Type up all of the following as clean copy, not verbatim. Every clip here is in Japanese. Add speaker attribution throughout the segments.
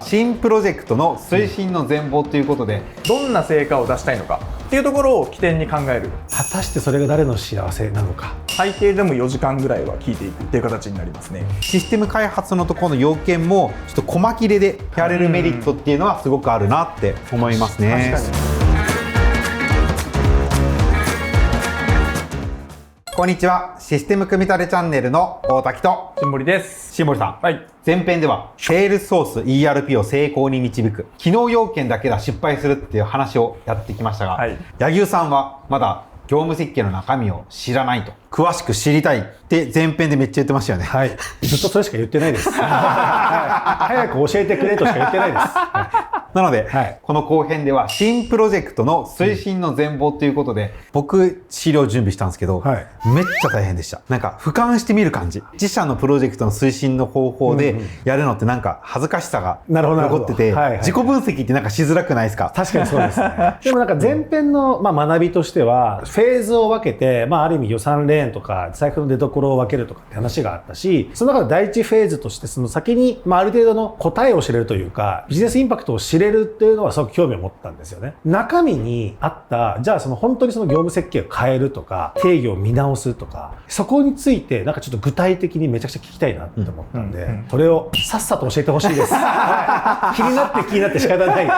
Speaker 1: 新プロジェクトの推進の全貌ということで、
Speaker 2: どんな成果を出したいのかっていうところを起点に考える。
Speaker 3: 果たしてそれが誰の幸せなのか、
Speaker 2: 最低でも4時間ぐらいは聞いていくっていう形になりますね。
Speaker 1: システム開発のところの要件もちょっと細切れでやれるメリットっていうのはすごくあるなって思いますね。
Speaker 2: 確かに。
Speaker 1: こんにちは。システム組み立てチャンネルの大滝と
Speaker 2: 新森です。
Speaker 1: 新森さん。
Speaker 2: はい。
Speaker 1: 前編では Salesforce ERP を成功に導く機能要件だけでは失敗するっていう話をやってきましたが、
Speaker 2: はい、
Speaker 1: 柳生さんはまだ業務設計の中身を知らないと、詳しく知りたいって前編でめっちゃ言ってましたよね。
Speaker 3: はい。ずっとそれしか言ってないです。早く教えてくれとしか言ってないです。
Speaker 1: なので、
Speaker 3: はい、
Speaker 1: この後編では新プロジェクトの推進の全貌ということで、僕資料準備したんですけど、
Speaker 3: はい、
Speaker 1: めっちゃ大変でした。なんか俯瞰してみる感じ。自社のプロジェクトの推進の方法でやるのってなんか恥ずかしさが残ってて、自己分析ってなんかしづらくないですか？
Speaker 3: 確かにそうですね。でもなんか前編の学びとしては、フェーズを分けて、ある意味予算レーンとか財布の出所を分けるとかって話があったし、その中で第一フェーズとしてその先にある程度の答えを知れるというか、ビジネスインパクトを知れるっていうのはすごく興味を持ったんですよね。中身にあった、じゃあ本当にその業務設計を変えるとか、定義を見直すとか、そこについてなんかちょっと具体的にめちゃくちゃ聞きたいなって思ったんで、それをさっさと教えてほしいです。気になって仕方ない。
Speaker 1: じ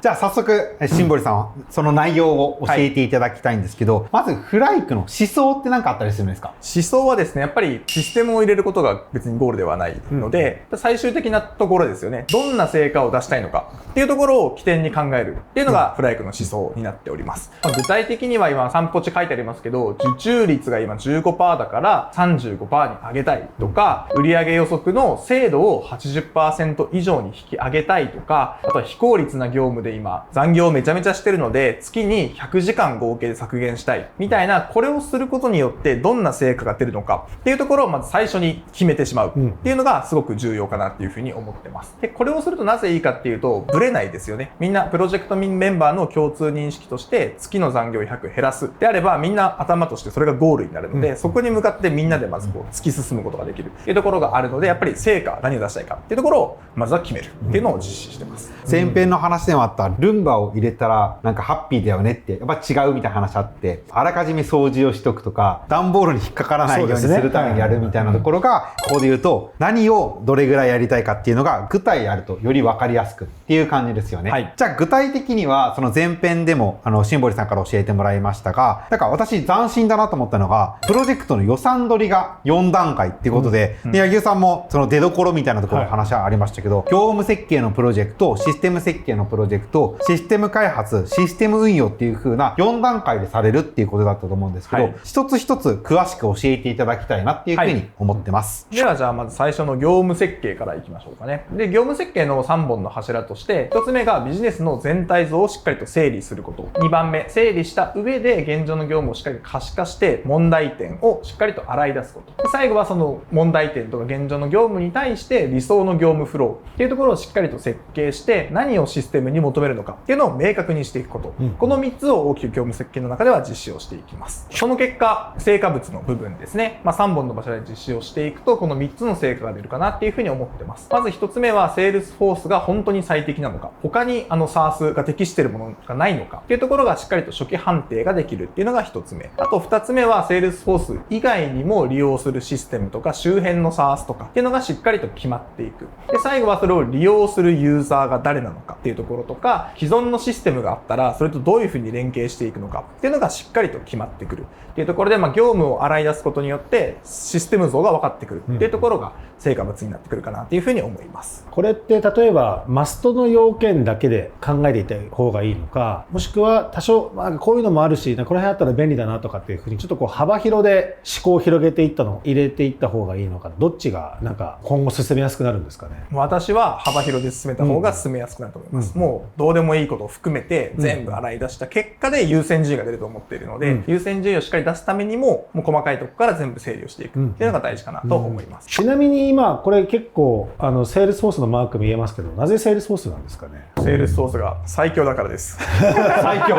Speaker 1: ゃあ早速、新堀さんはその内容を教えていただきたいんですけど、まずフライクの思想って何かあったりするんですか？
Speaker 2: 思想はですね、やっぱりシステムを入れることが別にゴールではないので、最終的なところですよね。どんな成果を出したいのかっていうところを起点に考えるっていうのがフライクの思想になっております。具体的には今3ポチ書いてありますけど、受注率が今 15% だから 35% に上げたいとか、売上予測の精度を 80% 以上に引き上げたいとか、あとは非効率な業務で今残業めちゃめちゃしてるので月に100時間合計で削減したいみたいな、これをすることによってどんな成果が出るのかっていうところをまず最初に決めてしまうっていうのがすごく重要かなっていうふうに思ってます。で、これをするとなぜいいかっていうと、ブレないですよね。みんなプロジェクトメンバーの共通認識として月の残業を100減らすであれば、みんな頭としてそれがゴールになるので、そこに向かってみんなでまず突き進むことができるっていうところがあるので、やっぱり成果、何を出したいかっていうところをまずは決めるっていうのを実施してます。
Speaker 1: 前編の話でもあったルンバを入れたらなんかハッピーだよねってやっぱ違うみたいな話あって、あらかじめ掃除をしとくとか、段ボールに引っかからないようにするためにやるみたいなところが、ここで言うと何をどれぐらいやりたいかっていうのが具体あるとより分かりやすくっていう感じですよね。はい、じゃあ具体的にはその前編でも新堀さんから教えてもらいましたが、なんか私斬新だなと思ったのが、プロジェクトの予算取りが4段階っていうことで、柳生さんもその出所みたいなところの話はありましたけど、業務設計のプロジェクト、システム設計のプロジェクト、システム開発、システム運用っていう風な4段階でされるっていうことだったと思うんですけど、一つ一つ詳しく教えていただきたいなっていう風に思ってます。
Speaker 2: ではじゃあまず最初の業務設計からいきましょうかね。で、業務設計の3本の柱として、1つ目がビジネスの全体像をしっかりと整理すること。2番目、整理した上で現状の業務をしっかり可視化して問題点をしっかりと洗い出すこと。で、最後はその問題点とか現状の業務に対して理想の業務フローっていうところをしっかりと設計して、何をシステムに求めるのかっていうのを明確にしていくこと。この3つを大きく業務設計の中では実施をしていきます。その結果、成果物の部分ですね。3本の場所で実施をしていくと、この3つの成果が出るかなっていうふうに思ってます。まず1つ目は、Salesforce が本当に最適なのか、他にSaaS が適しているものがないのかっていうところがしっかりと初期判定ができるっていうのが1つ目。あと2つ目は、Salesforce 以外にも利用するシステムとか周辺の SaaS とかっていうのがしっかりと決まっていく。で、最後はそれを利用するユーザーが誰なのかっていうところとか、既存のシステムがあったらそれとどういうふうに連携していくのかっていうのがしっかりと決まってくるっていうところで、業務を洗い出すことによってシステム像が分かってくるっていうところが成果物になってくるかなっていうふうに思います。
Speaker 3: これって例えばマストの要件だけで考えていた方がいいのか、もしくは多少こういうのもあるし、この辺あったら便利だなとかっていうふうにちょっと幅広で思考を広げていったのを入れていった方がいいのか、どっちが今後進めやすくなるんですかね？
Speaker 2: 私は幅広で進めた方が進めやすくなると思います。もうどうでもいいことを含めて全部洗い出した結果で優先順位が出ると思っているので、優先順位をしっかり出すためにも、もう細かいところから全部整理をしていくっていうのが大事かなと思います。
Speaker 3: ちなみに今これ結構セールスフォースのマーク見えますけど、なぜセールスフォースなんですかね。
Speaker 2: セールスフォースが最強だからです。
Speaker 3: 最強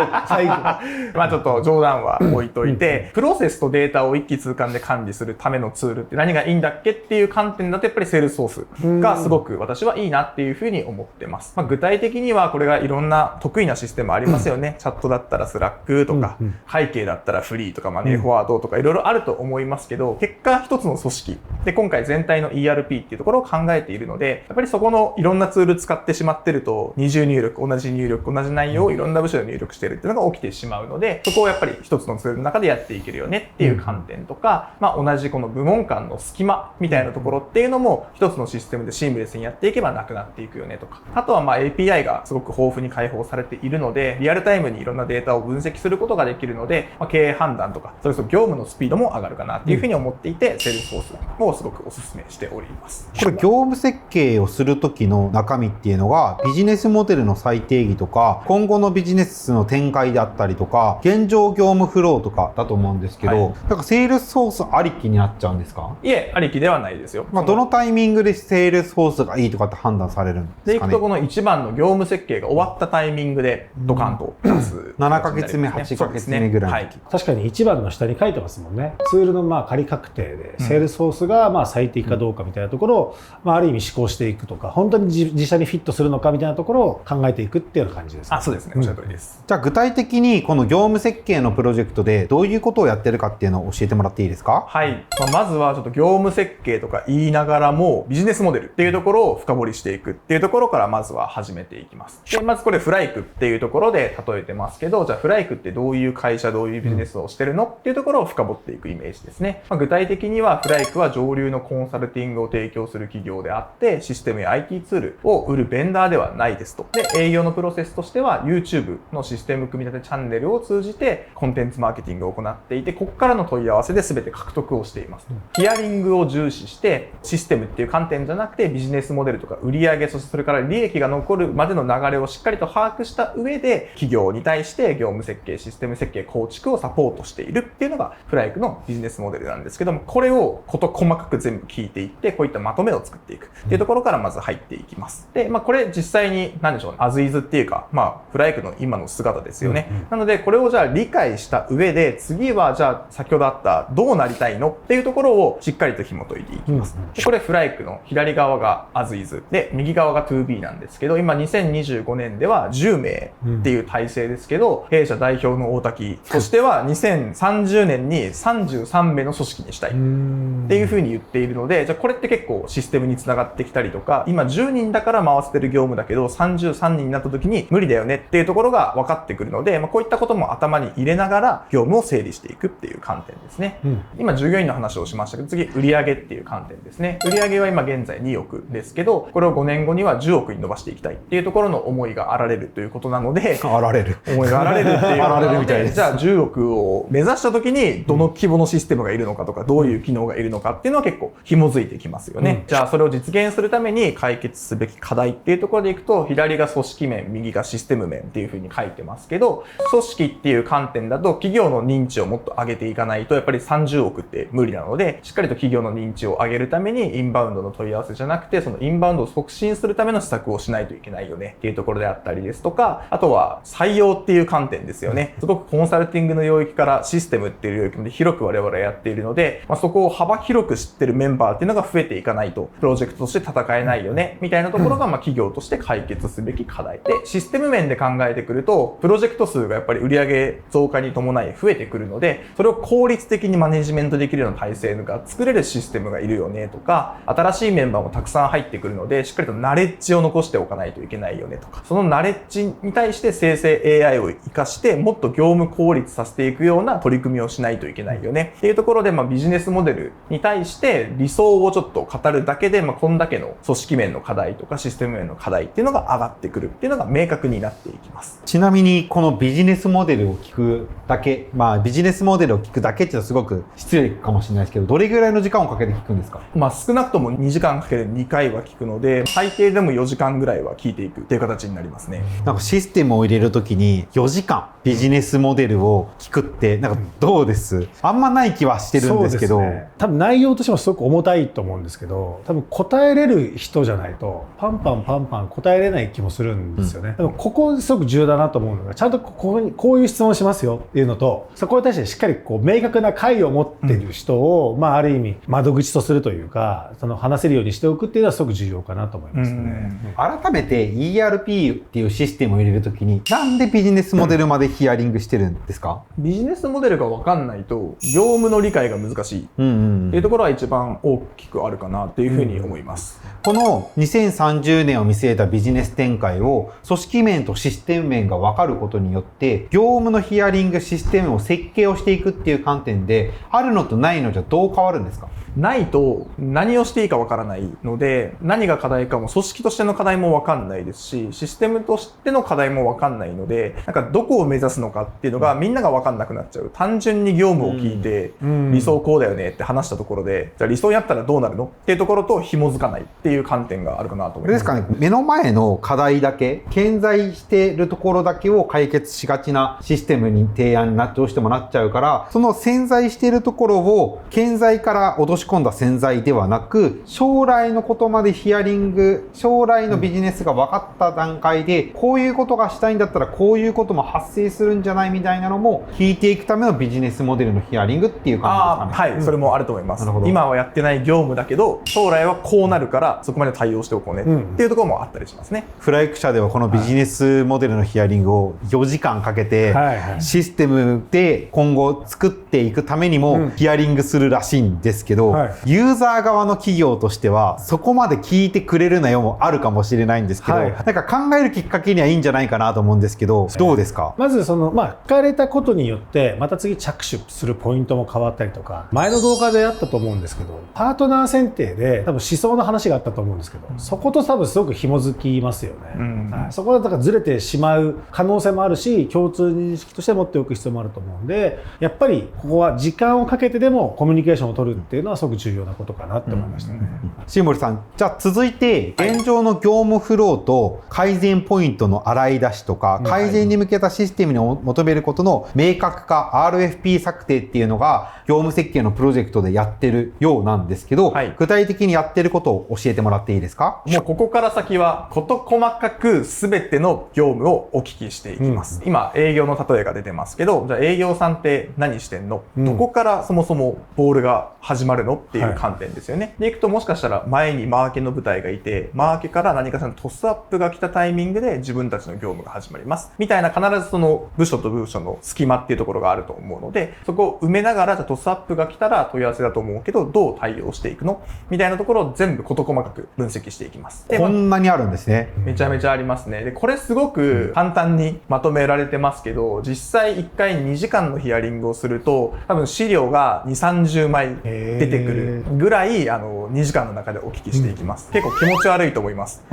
Speaker 2: まあちょっと冗談は置いといて、プロセスとデータを一気通貫で管理するためのツールって何がいいんだっけっていう観点だとやっぱりセールスフォースがすごく私はいいなっていうふうに思ってます。まあ、具体的にはこれがいろんな得意なシステムありますよね。チャットだったらスラックとか、会計だったらフリーとかマネーフォワードとかいろいろあると思いますけど、結果一つの組織で今回全体の ERP っていうところを考えているので、やっぱりそこのいろんなツール使ってしまってると、二重入力、同じ入力、同じ内容をいろんな部署で入力してるっていうのが起きてしまうので、そこをやっぱり一つのツールの中でやっていけるよねっていう観点とか、まあ同じこの部門間の隙間みたいなところっていうのも一つのシステムでシームレスにやっていけばなくなっていくよねとか、あとはまあ API がすごく豊富に開放されているので、リアルタイムにいろんなデータを分析することができるので、まあ、経営判断とか、それこそ業務のスピードも上がるかなっていうふうに思っていて、セールスフォースをすごくお勧めしております。
Speaker 1: これ業務設計をする時の中身っていうのがビジネスモデルの再定義とか、今後のビジネスの展開であったりとか、現状業務フローとかだと思うんですけど、なんかセールスフォースありきになっちゃうんですか？
Speaker 2: いえ、ありきではないですよ。
Speaker 1: まあ、どのタイミングでセールスフォースがいいとかって判断されるんですかね？
Speaker 2: でいくとこの一番の業務設計が終わったタイミングでドカンと出す、
Speaker 1: 7ヶ月目、8ヶ月目ぐらいの時、
Speaker 3: 確かに一番の下に書いてますもんね。ツールのまあ仮確定で、セールスフォースがまあ最適かどうかみたいなところを、まあ、ある意味試行していくとか、本当に自社にフィットするのかみたいなところを考えていくっていうような感じですね。
Speaker 2: あ、そうですね。おっしゃる通りです。
Speaker 1: じゃあ具体的にこの業務設計のプロジェクトでどういうことをやってるかっていうのを教えてもらっていいですか？
Speaker 2: はい。まずはちょっと業務設計とか言いながらもビジネスモデルっていうところを深掘りしていくっていうところからまずは始めていきます。で、まずこれフライクっていうところで例えてますけど、じゃあフライクってどういう会社、どういうビジネスをしてるのっていうところを深掘っていくイメージですね。具体的にはフライクは上流のコンサルティングを提供する企業であって、システムや IT ツールを売るベンダーではないですと。で、営業のプロセスとしては YouTube のシステム組み立てチャンネルを通じてコンテンツマーケティングを行っていて、ここからの問い合わせで全て獲得をしていますと。ヒアリングを重視してシステムっていう観点じゃなくてビジネスモデルとか売上、そしてそれから利益が残るまでの流れをしっかりと把握した上で企業に対して業務設計、システム設計、構築をサポートしているっていうのがフライクのビジネスモデルなんですけども、これを事細かく全部聞いていってこういったまとめを作っていくっていうところからまず入っていきます。で、これ実際に何でしょうね、アズイズっていうか、フライクの今の姿ですよね。なのでこれをじゃあ理解した上で次はじゃあ先ほどあったどうなりたいのっていうところをしっかりと紐解いていきます。でこれフライクの左側がアズイズで右側が 2B なんですけど、今2025年では10名っていう体制ですけど、弊社代表の大滝としては2030年に33名の組織にしたいっていうふうに言っているので、じゃあこれって結構システムにつながってきたりとか、今10人だから回せてる業務だけど33人になった時に無理だよねっていうところが分かってくるので、こういったことも頭に入れながら業務を整理していくっていう観点ですね。今従業員の話をしましたけど、次売上っていう観点ですね。売上は今現在2億ですけど、これを5年後には10億に伸ばしていきたいっていうところの思いがあられるということなので、
Speaker 1: あられる
Speaker 2: 思いがあられるっていう
Speaker 1: あられるみたいです。
Speaker 2: じゃあ10億を目指した時にどの規模のシステムがいるのかとか、どういう機能がいるのかっていうのは結構紐づいてきますよね。じゃあそれを実現するために解決すべき課題っていうところでいくと、左が組織面、右がシステム面っていうふうに書いてますけど、組織っていう観点だと企業の認知をもっと上げていかないとやっぱり30億って無理なので、しっかりと企業の認知を上げるためにインバウンドの問い合わせじゃなくて、そのインバウンドを促進するための施策をしないといけないよねっていうところであったりですとか、あとは採用っていう観点ですよね。すごくコンサルティングの領域からシステムっていう領域まで広く我々はやっているので、そこを幅広く知ってるメンバーっていうのが増えていかないとプロジェクトとして戦えないよねみたいなところが企業として解決すべき課題で、システム面で考えてくるとプロジェクト数がやっぱり売上増加に伴い増えてくるので、それを効率的にマネジメントできるような体制が作れるシステムがいるよねとか、新しいメンバーもたくさん入ってくるのでしっかりとナレッジを残しておかないといけないよねとか、そのナレッジに対して生成 AI を活かしてもっと業務効率させていくような取り組みをしないといけないよねっていうところで、ビジネスモデルに対して理想をちょっと語るだけで、こんだけの組織面の課題とかシステム面の課題っていうのが上がってくるっていうのが明確になっていきます。
Speaker 1: ちなみにこのビジネスモデルを聞くだけ、ビジネスモデルを聞くだけっていうのはすごく失礼かもしれないですけど、どれぐらいの時間をかけて聞くんですか？
Speaker 2: 少なくとも2時間かける2回は聞くので、最低でも4時間ぐらいは聞いてていくっていう形になりますね。
Speaker 1: なんかシステムを入れるときに4時間ビジネスモデルを聞くってなんかどうです？あんまない気はしてるんですけど。
Speaker 3: そうですね、多分内容としてもすごく重たいと思うんですけど、多分答えれる人じゃないとパンパン答えれない気もするんですよね。でもここすごく重要だなと思うのが、ちゃんとここにこういう質問しますよっていうのと、そこに対してしっかりこう明確な解を持っている人を、まあある意味窓口とするというか、その話せるようにしておくっていうのはすごく重要かなと思いますね。
Speaker 1: 改めて ERP っていうシステムを入れるときになんでビジネスモデルまでヒアリングしてるんですか？
Speaker 2: ビジネスモデルが分かんないと業務の理解が難しいっていうところは一番大きくあるかなっていうふうに思います。
Speaker 1: この2030年を見据えたビジネス展開を組織面とシステム面が分かることによって業務のヒアリングシステムを設計をしていくっていう観点であるのとないのじゃどう変わるんですか？
Speaker 2: ないと何をしていいかわからないので、何が課題かも組織としての課題もわかんないですし、システムとしての課題もわかんないので、なんかどこを目指すのかっていうのがみんながわかんなくなっちゃう。単純に業務を聞いて、理想こうだよねって話したところで、じゃあ理想やったらどうなるのっていうところと紐づかないっていう観点があるかなと思います。
Speaker 1: ですかね、目の前の課題だけ、顕在しているところだけを解決しがちなシステムに提案にどうしてもなっちゃうから、その潜在しているところを顕在から落とし込んだ潜在ではなく、将来のことまでヒアリング、将来のビジネスが分かった段階で、こういうことがしたいんだったらこういうことも発生するんじゃないみたいなのも聞いていくためのビジネスモデルのヒアリングっていう感じですかね。
Speaker 2: はい、それもあると思います。今はやってない業務だけど、将来はこうなるからそこまで対応しておこうねっていうところもあったりしますね。
Speaker 1: フライク社ではこのビジネスモデルのヒアリングを4時間かけてシステムで今後作っていくためにもヒアリングするらしいんですけど、ユーザー側の企業としてはそこまで聞いてくれるなよもあるかもしれないんですけど、なんか考えるきっかけにはいいんじゃないかなと思うんですけど、どうですか？
Speaker 3: まず聞かれたことによってまた次着手するポイントも変わったりとか、前の動画であったと思うんですけど、パートナー選定で多分思想の話があったと思うんですけど、そこと多分すごく紐づきますよね。そこだからずれてしまう可能性もあるし、共通認識として持っておく必要もあると思うんで、やっぱりここは時間をかけてでもコミュニケーションを取るっていうのはすごく重要なことかなって思いましたね。
Speaker 1: 新森さん、じゃあ続いて現状の業務フローと改善ポイントの洗い出しとか、改善に向けたシステムに求めることの明確化、RFP 策定っていうのが業務設計のプロジェクトでやってるようなんですけど、具体的にやってることを教えてもらっていいですか？
Speaker 2: もうここから先は事細かく全ての業務をお聞きしていきます。今営業の例えが出てますけど、じゃあ営業さんって何してんの？どこからそもそもボールが始まるのっていう観点ですよね。でいくと、もしかしたら前にマーケの部隊がいて、マーケから何かしらのトスアップが来たタイミングで自分たちの業務が始まりますみたいな、必ずその部署と部署の隙間っていうところがあると思うので、そこを埋めながら、じゃあトスアップが来たら問い合わせだと思うけどどう対応していくのみたいなところを全部事細かく分析していきます。
Speaker 1: こんなにあるんですね。
Speaker 2: めちゃめちゃありますね。でこれすごく簡単にまとめられてますけど、実際1回2時間のヒアリングをすると多分資料が2、30枚出てくるぐらい2時間の中でお聞きしていきます。結構気持ち悪いと思います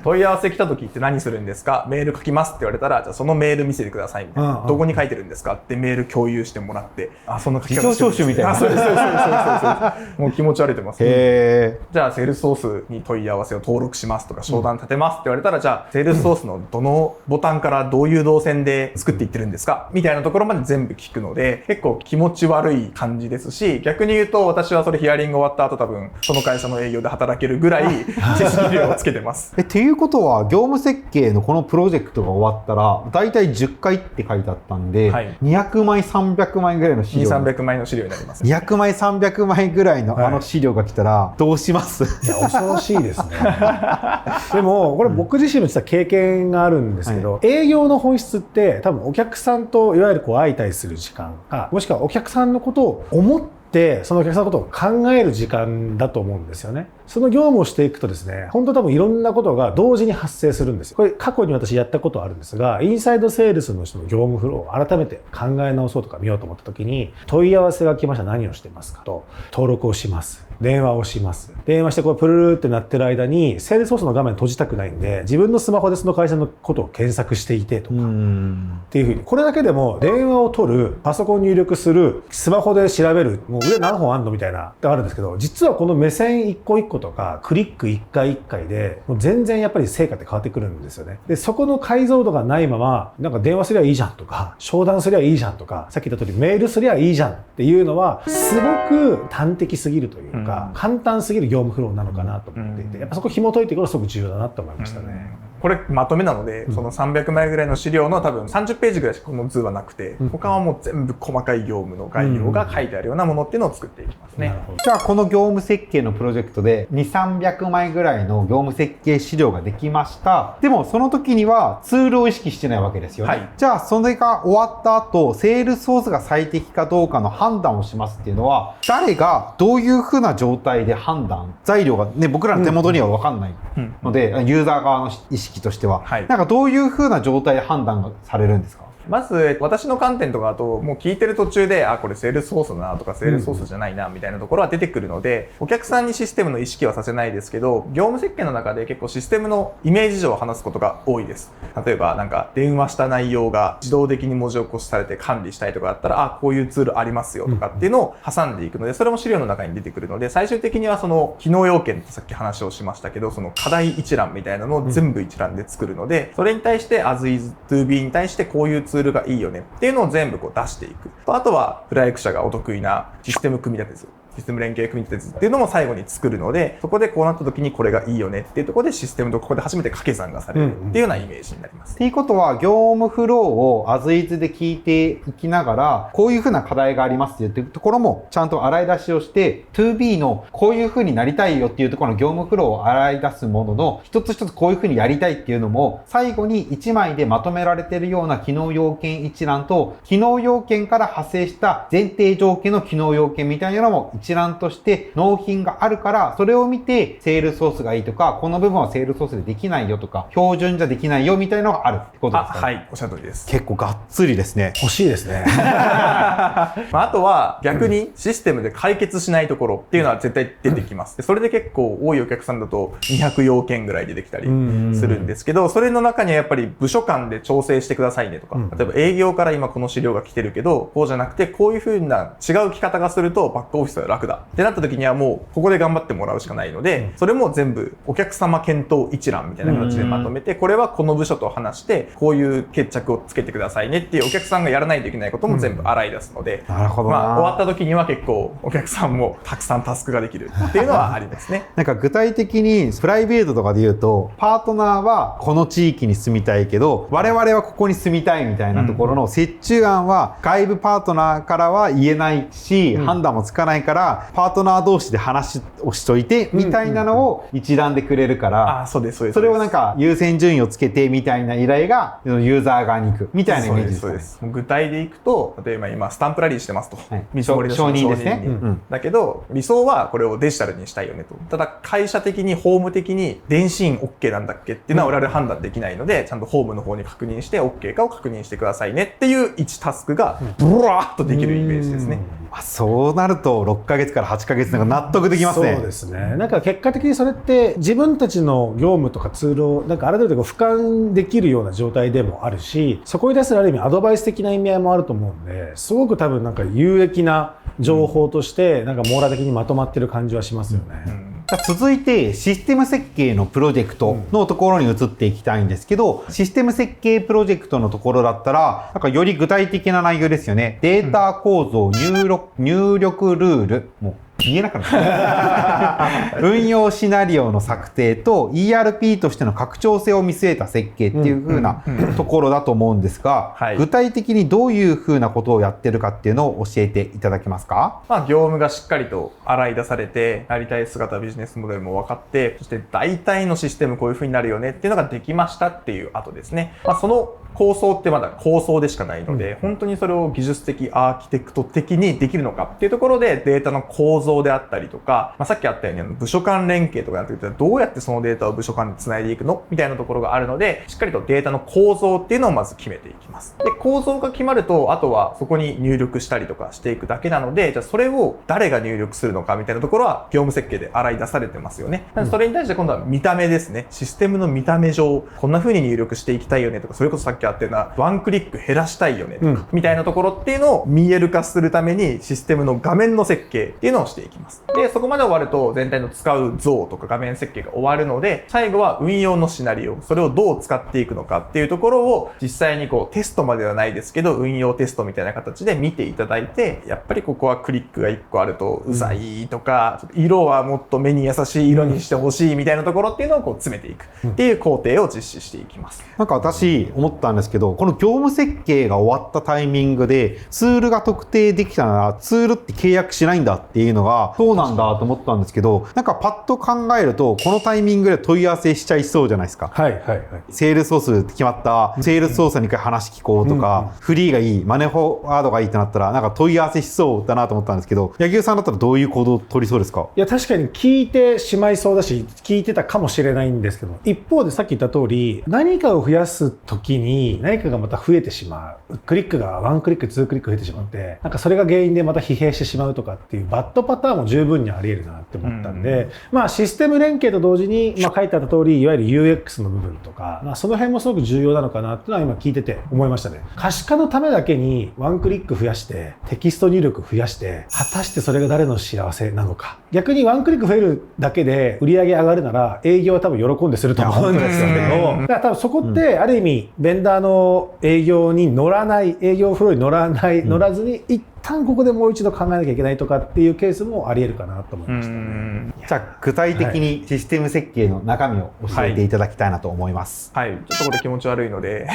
Speaker 2: 問い合わせ来た時って何するんですか？メール書きますって言われたら、じゃあそのメール見せてくださいみたいな、どこに書いてるんですかってメール共有してもらって、その書き方
Speaker 1: 事情聴取みたいな。
Speaker 2: そうですもう気持ち悪いと思います。じゃあセールスソースに問い合わせを登録しますとか商談立てますって言われたら、じゃあセールスソースのどのボタンからどういう動線で作っていってるんですかみたいなところまで全部聞くので、結構気持ち悪い感じですし、逆に言うと私はそれヒアリング終わった後多分その会社の営業で働けるぐらい手数料をつけてます
Speaker 1: っていうことは業務設計のこのプロジェクトが終わったらだいたい10回って書いてあったんで、200枚300枚ぐらいの資料、
Speaker 2: 200、300枚の資料になります。
Speaker 1: 200枚300枚ぐらいの資料が来たらどうします？
Speaker 3: いや恐ろしいですねでもこれ僕自身も実は経験があるんですけど、営業の本質って多分お客さんといわゆる相対する時間か、もしくはお客さんのことを思ってそのお客さんのことを考える時間だと思うんですよね。その業務をしていくとですね、本当多分いろんなことが同時に発生するんですよ。これ過去に私やったことあるんですが、インサイドセールスの人の業務フローを改めて考え直そうとか見ようと思った時に、問い合わせが来ました。何をしてますかと、登録をします。電話をします。電話してこうプルルってなってる間に、セールスソースの画面閉じたくないんで、自分のスマホでその会社のことを検索していてとか、っていうふうに、これだけでも電話を取る、パソコン入力する、スマホで調べる、もう上何本あんのみたいなってあるんですけど、実はこの目線一個一個個とかクリック1回1回でもう全然やっぱり成果って変わってくるんですよね。でそこの解像度がないままなんか電話すりゃいいじゃんとか商談すりゃいいじゃんとかさっき言った通りメールすりゃいいじゃんっていうのはすごく端的すぎるというか、簡単すぎる業務フローなのかなと思っていて、やっぱそこ紐解いていくのがすごく重要だなと思いましたね。
Speaker 2: これまとめなので、その300枚ぐらいの資料の多分30ページぐらいしかこの図はなくて、他はもう全部細かい業務の概要が書いてあるようなものっていうのを作っていきますね。
Speaker 1: じゃあこの業務設計のプロジェクトで2、300枚ぐらいの業務設計資料ができました。でもその時にはツールを意識してないわけですよね。はい、じゃあそれが終わった後、セールスソースが最適かどうかの判断をしますっていうのは、誰がどういうふうな状態で判断、材料がね、僕らの手元には分かんないので、ユーザー側の意識としては、はい、なんかどういう風な状態で判断がされるんですか？
Speaker 2: まず私の観点とかだともう聞いてる途中でこれセールスソースだなとかセールスソースじゃないなみたいなところは出てくるので、お客さんにシステムの意識はさせないですけど、業務設計の中で結構システムのイメージ上を話すことが多いです。例えばなんか電話した内容が自動的に文字起こしされて管理したいとかだったらこういうツールありますよとかっていうのを挟んでいくので、それも資料の中に出てくるので、最終的にはその機能要件ってさっき話をしましたけど、その課題一覧みたいなのを全部一覧で作るので、それに対して as is to be に対してこういうツールがいいよねっていうのを全部出していく。あとはプライク社がお得意なシステム組み立て図、システム連携組み立て図っていうのも最後に作るので、そこでこうなった時にこれがいいよねっていうところでシステムとここで初めて掛け算がされるっていうようなイメージになります。
Speaker 1: っていうことは業務フローを as is で聞いていきながら、こういうふうな課題がありますっていうところもちゃんと洗い出しをして、2B のこういうふうになりたいよっていうところの業務フローを洗い出すものの一つ一つこういうふうにやりたいっていうのも最後に1枚でまとめられているような機能要件一覧と、機能要件から派生した前提条件の機能要件みたいなのも一覧として納品があるから、それを見てセールスソースがいいとか、この部分はセールスソースでできないよとか、標準じゃできないよみたいなのがあるってことですか？
Speaker 2: はい、おっしゃる通りです。
Speaker 1: 結構がっつりですね。
Speaker 3: 欲しいですね。
Speaker 2: あとは逆にシステムで解決しないところっていうのは絶対出てきます。それで結構多いお客さんだと200要件ぐらい出てきたりするんですけど、それの中にはやっぱり部署間で調整してくださいねとか、例えば営業から今この資料が来てるけど、こうじゃなくてこういう風な違う着方がするとバックオフィスは楽だってなった時にはもうここで頑張ってもらうしかないので、それも全部お客様検討一覧みたいな形でまとめて、これはこの部署と話してこういう決着をつけてくださいねっていうお客さんがやらないといけないことも全部洗い出すので、
Speaker 1: なるほどな。
Speaker 2: 終わった時には結構お客さんもたくさんタスクができるっていうのはありますね。
Speaker 1: なんか具体的にプライベートとかで言うと、パートナーはこの地域に住みたいけど我々はここに住みたいみたいなところの折衷案は外部パートナーからは言えないし、判断もつかないからパートナー同士で話をしといてみたいなのを一覧でくれるから、
Speaker 2: そうです、そうです。
Speaker 1: それをなんか優先順位をつけてみたいな依頼がユーザー側に行くみたいなイメージですかね。
Speaker 2: そうです。具体でいくと、例えば今スタンプラリーしてますと、見積もりの
Speaker 1: 承認ですね。
Speaker 2: だけど理想はこれをデジタルにしたいよねと。ただ会社的に法務的に電子印 OK なんだっけっていうのは我々判断できないので、ちゃんと法務の方に確認して OK かを確認してくださいねっていう1タスクがブワーッとできるイメージですね。
Speaker 1: そうなると6ヶ月から8ヶ月なんか納得できますね。
Speaker 3: そうですね。なんか結果的にそれって自分たちの業務とかツールをなんかある程度俯瞰できるような状態でもあるし、そこに出すある意味アドバイス的な意味合いもあると思うんで、すごく多分なんか有益な情報としてなんか網羅的にまとまってる感じはしますよね。
Speaker 1: 続いてシステム設計のプロジェクトのところに移っていきたいんですけど、システム設計プロジェクトのところだったらなんかより具体的な内容ですよね。データ構造、入力ルール、もう言えなかった運用シナリオの策定と ERP としての拡張性を見据えた設計っていう風なところだと思うんですが、具体的にどういう風なことをやってるかっていうのを教えていただけますか？
Speaker 2: 業務がしっかりと洗い出されて、やりたい姿、ビジネスモデルも分かって、そして大体のシステムこういう風になるよねっていうのができましたっていう後ですね。その構想ってまだ構想でしかないので、本当にそれを技術的アーキテクト的にできるのかっていうところで、データの構造であったりとか、さっきあったように部署間連携とかやっていたらどうやってそのデータを部署間でつないでいくのみたいなところがあるので、しっかりとデータの構造っていうのをまず決めていきます。で、構造が決まると、あとはそこに入力したりとかしていくだけなので、じゃあそれを誰が入力するのかみたいなところは業務設計で洗い出されてますよね。それに対して今度は見た目ですね。システムの見た目上、こんな風に入力していきたいよねとか、それこそさっきあったようなワンクリック減らしたいよねとか、みたいなところっていうのを見える化するためにシステムの画面の設計っていうのをしていいきます。で、そこまで終わると全体の使う像とか画面設計が終わるので、最後は運用のシナリオ、それをどう使っていくのかっていうところを実際にこうテストまではないですけど、運用テストみたいな形で見ていただいて、やっぱりここはクリックが1個あるとうざいとか、色はもっと目に優しい色にしてほしいみたいなところっていうのをこう詰めていくっていう工程を実施していきます。
Speaker 1: なんか私思ったんですけど、この業務設計が終わったタイミングでツールが特定できたならツールって契約しないんだっていうのがそうなんだと思ったんですけど、なんかパッと考えるとこのタイミングで問い合わせしちゃいそうじゃないですか。
Speaker 3: はいはいはい。
Speaker 1: セールスソース決まった、セールスソースに一回話聞こうとか、フリーがいい、マネーフォワードがいいってなったらなんか問い合わせしそうだなと思ったんですけど、柳生さんだったらどういう行動を取りそうですか？
Speaker 3: いや確かに聞いてしまいそうだし、聞いてたかもしれないんですけど、一方でさっき言った通り、何かを増やす時に何かがまた増えてしまう、クリックが1クリック2クリック増えてしまって、なんかそれが原因でまた疲弊してしまうとかっていうバッドパターンも十分にあり得るなって思ったんで、まあシステム連携と同時に、まあ書いてあった通り、いわゆる UX の部分とか、まあその辺もすごく重要なのかなっていうのは今聞いてて思いましたね。可視化のためだけに1クリック増やしてテキスト入力増やして、果たしてそれが誰の幸せなのか。逆に1クリック増えるだけで売り上げ上がるなら営業は多分喜んですると思うんですよね。だから多分そこってある意味ベンダーの営業に乗らない、営業フローに乗らずに一旦ここでもう一度考えなきゃいけないとかっていうケースもあり得るかなと思いましたね。
Speaker 1: じゃあ具体的にシステム設計の中身を教えていただきたいなと思います。
Speaker 2: はい、ちょっとこれ気持ち悪いので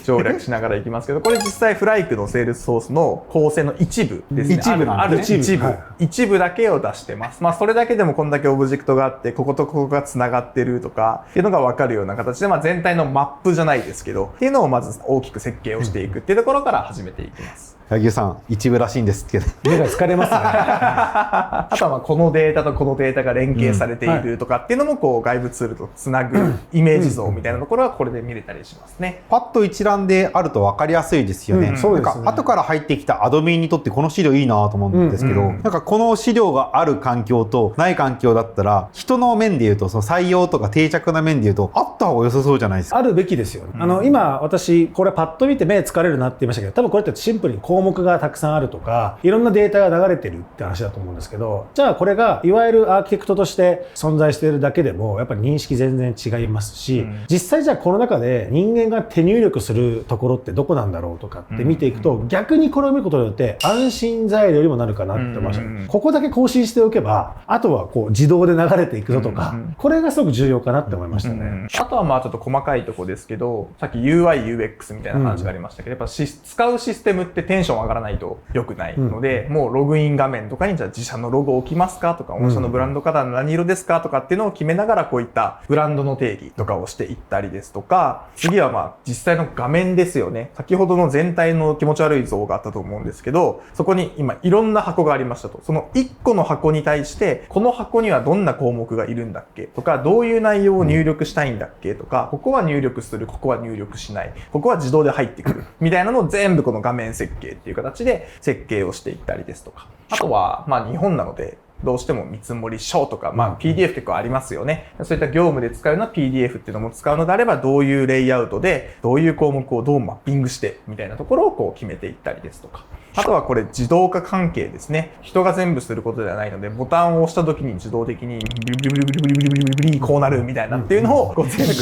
Speaker 2: 省略しながらいきますけど、これ実際フライクのセールスソースの構成の一部ですね。
Speaker 1: 一部なんですね。
Speaker 2: 一部だけを出してます。まあそれだけでもこんだけオブジェクトがあって、こことここがつながってるとかっていうのが分かるような形で、まあ全体のマップじゃないですけどっていうのをまず大きく設計をしていくっていうところから始めていきます。
Speaker 1: 柳生さん一部らしいんですけど
Speaker 3: 目が疲れますね
Speaker 2: あとはまあこのデータとこのデータが連携されているとかっていうのもこう外部ツールとつなぐイメージ像みたいなところはこれで見れたりしますね。
Speaker 1: パッと一覧であると分かりやすいですよね。
Speaker 3: そうですね。
Speaker 1: なんか後から入ってきたアドミンにとってこの資料いいなと思うんですけど、なんかこの資料がある環境とない環境だったら人の面でいうとその採用とか定着な面でいうとあった方が良さそうじゃないですか。
Speaker 3: あるべきですよね。今私これパッと見て目疲れるなって言いましたけど、多分これってシンプルに項目がたくさんあるとかいろんなデータが流れてるって話だと思うんですけど、じゃあこれがいわゆるアーキテクトとして存在しているだけでもやっぱり認識全然違いますし、実際じゃあこの中で人間が手入力するところってどこなんだろうとかって見ていくと、逆にこれを見ることによって安心材料にもなるかなって思いました。ここだけ更新しておけばあとはこう自動で流れていくぞとか、これがすごく重要かなって思いましたね。
Speaker 2: あとはまあちょっと細かいところですけど、さっき UI、UX みたいな話がありましたけど、やっぱ使うシステムってテンション上がらないと良くないので、もうログイン画面とかにじゃあ自社のロゴ置きますかとか、御社のブランドカラー何色ですかとかっていうのを決めながらこういったブランドの定義とかをしていったりですとか、次はまあ実際の画面ですよね。先ほどの全体の気持ち悪い像があったと思うんですけど、そこに今いろんな箱がありましたと。その1個の箱に対してこの箱にはどんな項目がいるんだっけとか、どういう内容を入力したいんだっけとか、ここは入力する、ここは入力しない、ここは自動で入ってくるみたいなのを全部この画面設計っていう形で設計をしていったりですとか、あとはまあ日本なのでどうしても見積もり書とか、まあ PDF 結構ありますよね。そういった業務で使うような PDF っていうのも使うのであれば、どういうレイアウトでどういう項目をどうマッピングしてみたいなところをこう決めていったりですとか、あとはこれ自動化関係ですね。人が全部することではないので、ボタンを押した時に自動的にビリビリビリビリビリビリビリこうなるみたいなっていうのをこう全部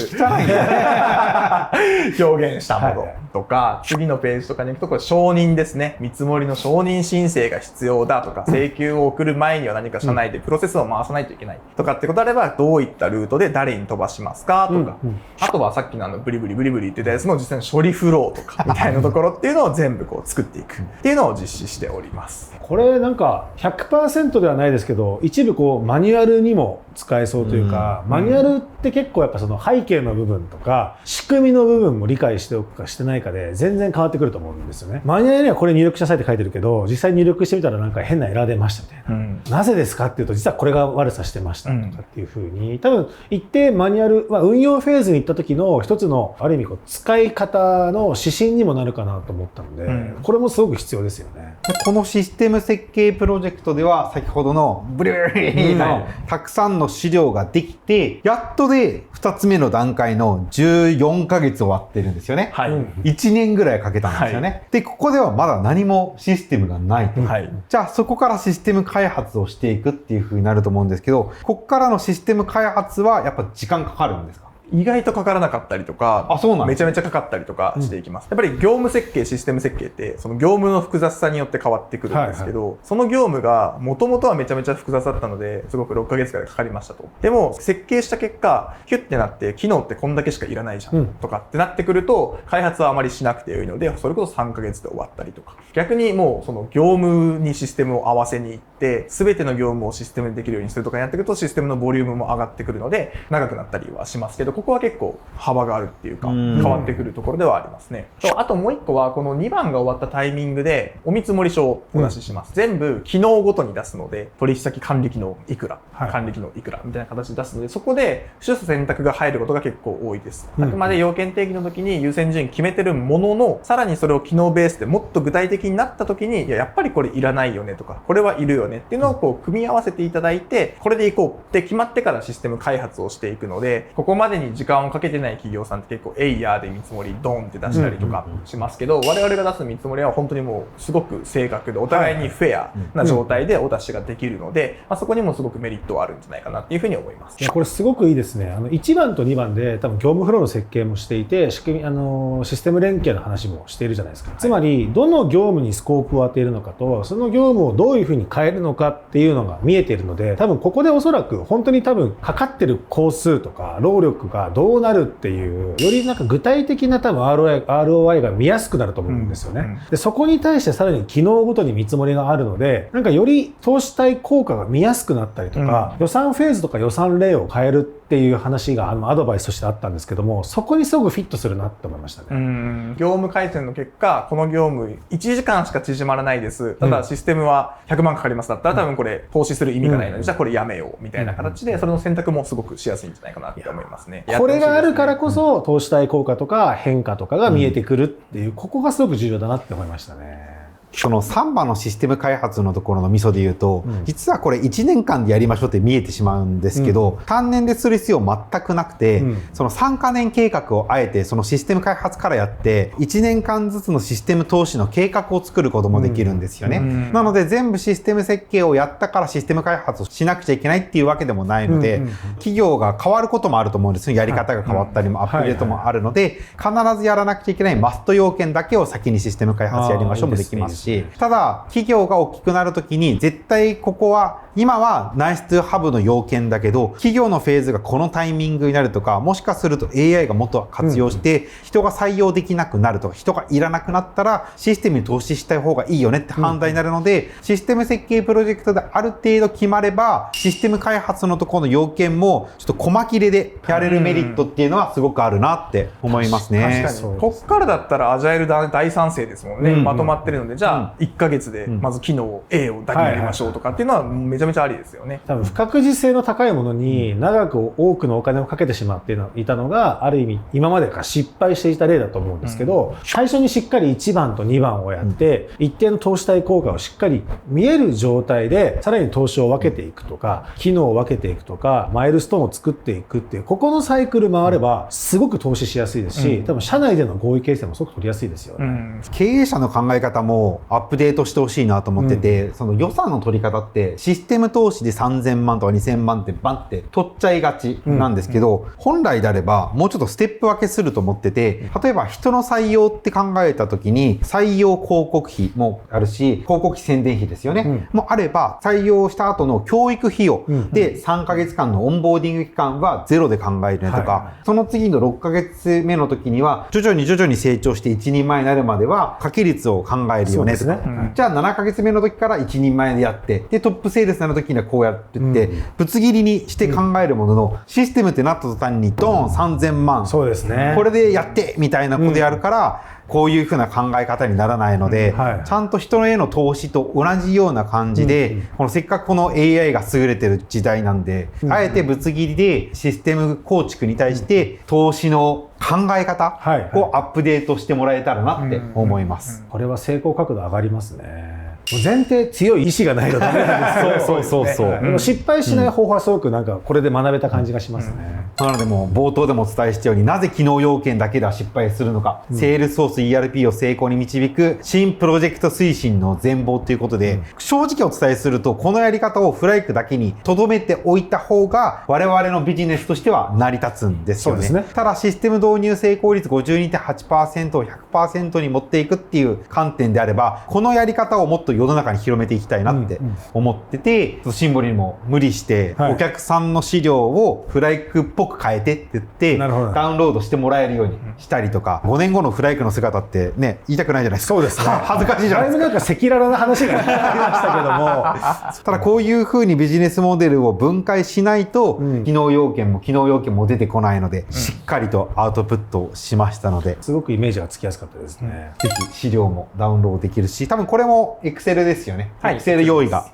Speaker 2: 表現したものとか、次のページとかに行くとこれ承認ですね。見積もりの承認申請が必要だとか、請求を送る前には何か社内でプロセスを回さないといけないとかってことであれば、どういったルートで誰に飛ばしますかとか、あとはさっきのブリブリブリブリって言ったやつの実際の処理フローとかみたいなところっていうのを全部こう作っていくっていうのを実施しております。
Speaker 3: これなんか 100% ではないですけど、一部こうマニュアルにも使えそうというか、マニュアルって結構やっぱその背景の部分とか仕組みの部分も理解しておくかしてないかで全然変わってくると思うんですよね。マニュアルにはこれ入力しなさいって書いてるけど、実際入力してみたらなんか変なエラー出ましたみたいな、なぜですかっていうと実はこれが悪さしてましたとかっていう風に、多分一定マニュアル、運用フェーズに行った時の一つのある意味こう使い方の指針にもなるかなと思ったので、これもすごく必要ですよね。
Speaker 1: このシステム設計プロジェクトでは先ほどのブリブリのたくさんの資料ができて、やっとで2つ目の段階の14 4ヶ月終わってるんですよね。
Speaker 2: はい。
Speaker 1: 1年ぐらいかけたんですよね。で、ここではまだ何もシステムがないと。
Speaker 2: はい。
Speaker 1: じゃあそこからシステム開発をしていくっていう風になると思うんですけど、ここからのシステム開発はやっぱ時間かかるんですか？
Speaker 2: 意外とかからなかったりとか、
Speaker 1: あ、そうなんですね。
Speaker 2: めちゃめちゃかかったりとかしていきます。やっぱり業務設計、システム設計って、その業務の複雑さによって変わってくるんですけど、その業務が元々はめちゃめちゃ複雑だったので、すごく6ヶ月くらいかかりましたと。でも、設計した結果、キュッてなって、機能ってこんだけしかいらないじゃん、とかってなってくると、開発はあまりしなくてよいので、それこそ3ヶ月で終わったりとか。逆にもう、その業務にシステムを合わせに行って、すべての業務をシステムでできるようにするとかやっていくと、システムのボリュームも上がってくるので、長くなったりはしますけど、ここは結構、幅があるっていうか変わってくるところではありますね。あともう一個はこの2番が終わったタイミングでお見積書をお出しします。全部機能ごとに出すので取引先管理機能いくら、管理機能いくらみたいな形で出すのでそこで取捨選択が入ることが結構多いです。あくまで要件定義の時に優先順位決めてるもののさらにそれを機能ベースでもっと具体的になった時にやっぱりこれいらないよねとかこれはいるよねっていうのをこう組み合わせていただいてこれでいこうって決まってからシステム開発をしていくのでここまでに時間をかけてない企業さんって結構エイヤーで見積もりドンって出したりとかしますけど、我々が出す見積もりは本当にもうすごく正確でお互いにフェアな状態でお出しができるので、そこにもすごくメリットはあるんじゃないかなっていうふうに思います。
Speaker 3: いやこれすごくいいですね。1番と2番で多分業務フローの設計もしていてシステム連携の話もしているじゃないですか。つまりどの業務にスコープを当てるのかとその業務をどういうふうに変えるのかっていうのが見えているので多分ここでおそらく本当に多分かかってる工数とか労力がどうなるっていうよりなんか具体的な多分 ROI が見やすくなると思うんですよね。でそこに対してさらに機能ごとに見積もりがあるのでなんかより投資対効果が見やすくなったりとか、予算フェーズとか予算例を変えるっていう話がアドバイスとしてあったんですけどもそこにすごくフィットするなって思いましたね。
Speaker 2: 業務改善の結果この業務1時間しか縮まらないですただシステムは100万かかりますだったら多分これ投資する意味がないのでじゃあこれやめようみたいな形でそれの選択もすごくしやすいんじゃないかなって思いますね。
Speaker 3: これがあるからこそ投資対効果とか変化とかが見えてくるっていうここがすごく重要だなって思いましたね。
Speaker 1: その3番のシステム開発のところのミソで言うと、実はこれ1年間でやりましょうって見えてしまうんですけど、単年でする必要全くなくて、その3カ年計画をあえてそのシステム開発からやって、1年間ずつのシステム投資の計画を作ることもできるんですよね。なので全部システム設計をやったからシステム開発をしなくちゃいけないっていうわけでもないので、企業が変わることもあると思うんですよ。やり方が変わったりもアップデートもあるので、必ずやらなくちゃいけないマスト要件だけを先にシステム開発やりましょうもできますし、ただ企業が大きくなるときに絶対ここは今はナイストゥハブの要件だけど企業のフェーズがこのタイミングになるとかもしかすると AI がもっと活用して人が採用できなくなるとか人がいらなくなったらシステムに投資した方がいいよねって判断になるのでシステム設計プロジェクトである程度決まればシステム開発のところの要件もちょっと細切れでやれるメリットっていうのはすごくあるなって思いますね。
Speaker 2: 確かにこっからだったらアジャイル大賛成ですもんね。まとまってるのでじゃあ1ヶ月でまず機能 A をだけやりましょうとかっていうのはめちゃめちゃありですよね。
Speaker 3: 多分不確実性の高いものに長く多くのお金をかけてしまっていたのがある意味今までから失敗していた例だと思うんですけど、最初にしっかり1番と2番をやって一定の投資対効果をしっかり見える状態でさらに投資を分けていくとか機能を分けていくとかマイルストーンを作っていくっていうここのサイクル回ればすごく投資しやすいですし、多分社内での合意形成もすごく取りやすいですよね。
Speaker 1: 経営者の考え方もアップデートしてほしいなと思ってて、その予算の取り方ってシステム投資で3000万とか2000万ってバンって取っちゃいがちなんですけど、本来であればもうちょっとステップ分けすると思ってて、例えば人の採用って考えた時に採用広告費もあるし広告費宣伝費ですよね、もあれば採用した後の教育費用で3ヶ月間のオンボーディング期間はゼロで考えるねとか、その次の6ヶ月目の時には徐々に成長して一人前になるまでは掛け率を考えるよねとか、じゃあ7ヶ月目の時から一人前でやってでトップセールスになる時にはこうやってって、ぶつ切りにして考えるものの、システムってなった途端にドーン3000万
Speaker 3: そうですね
Speaker 1: これでやってみたいなことやるから、こういうふうな考え方にならないので、ちゃんと人への投資と同じような感じで、このせっかくこの AI が優れてる時代なんで、あえてぶつ切りでシステム構築に対して投資の考え方をアップデートしてもらえたらなって思います。
Speaker 3: これは成功角度上がりますね。前提強い意志がないとダメなんですよ。
Speaker 1: そう
Speaker 3: でも失敗しない方法はすごくなんかこれで学べた感じがしますね。
Speaker 1: なのでもう冒頭でもお伝えしたように、なぜ機能要件だけでは失敗するのか、セールスフォース ERP を成功に導く新プロジェクト推進の全貌ということで、正直お伝えするとこのやり方をフライクだけに留めておいた方が我々のビジネスとしては成り立つんですよね。
Speaker 3: そうですね。
Speaker 1: ただシステム導入成功率 52.8% を 100% に持っていくっていう観点であれば、このやり方をもっと世の中に広めていきたいなって思ってて、シンボルにも無理してお客さんの資料をフライクっぽく変えてって言ってダウンロードしてもらえるようにしたりとか、5年後のフライクの姿ってね、言いたくないじゃないですか。
Speaker 3: そうですね。
Speaker 1: 恥ずかしいじゃないですか。
Speaker 3: だいぶなんか赤裸々な話がありましたけども
Speaker 1: ただこういうふうにビジネスモデルを分解しないと、機能要件も出てこないので、しっかりとアウトプットをしましたので、
Speaker 3: すごくイメージがつきやすかったですね。
Speaker 1: ぜひ資料もダウンロードできるし、多分これも Excel ですよね。Excel 用意が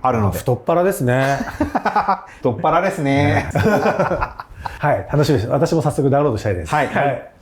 Speaker 1: あるので。
Speaker 3: 太っ腹ですね。
Speaker 1: 太っ腹ですね。
Speaker 3: はい、楽しみです。私も早速ダウンロードしたいです。
Speaker 1: はい。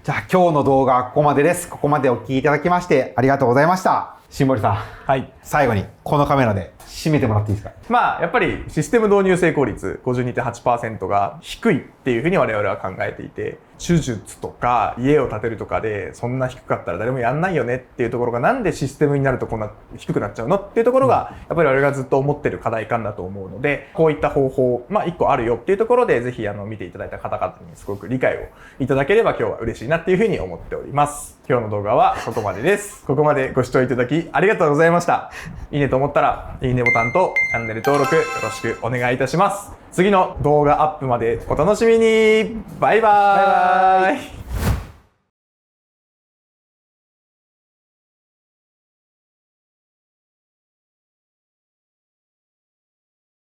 Speaker 1: じゃあ今日の動画はここまでです。ここまでお聞きいただきましてありがとうございました。新堀さん。
Speaker 2: はい。
Speaker 1: 最後にこのカメラで締めてもらっていいですか。
Speaker 2: まあやっぱりシステム導入成功率 52.8% が低いっていうふうに我々は考えていて、手術とか家を建てるとかでそんな低かったら誰もやんないよねっていうところが、なんでシステムになるとこんな低くなっちゃうのっていうところがやっぱり我々がずっと思ってる課題感だと思うので、こういった方法1個あるよっていうところで、ぜひ見ていただいた方々にすごく理解をいただければ今日は嬉しいなっていうふうに思っております。今日の動画はここまでです。ここまでご視聴いただきありがとうございました。いいねと思ったらいいねボタンとチャンネル登録よろしくお願いいたします。次の動画アップまでお楽しみに。バイバーイ。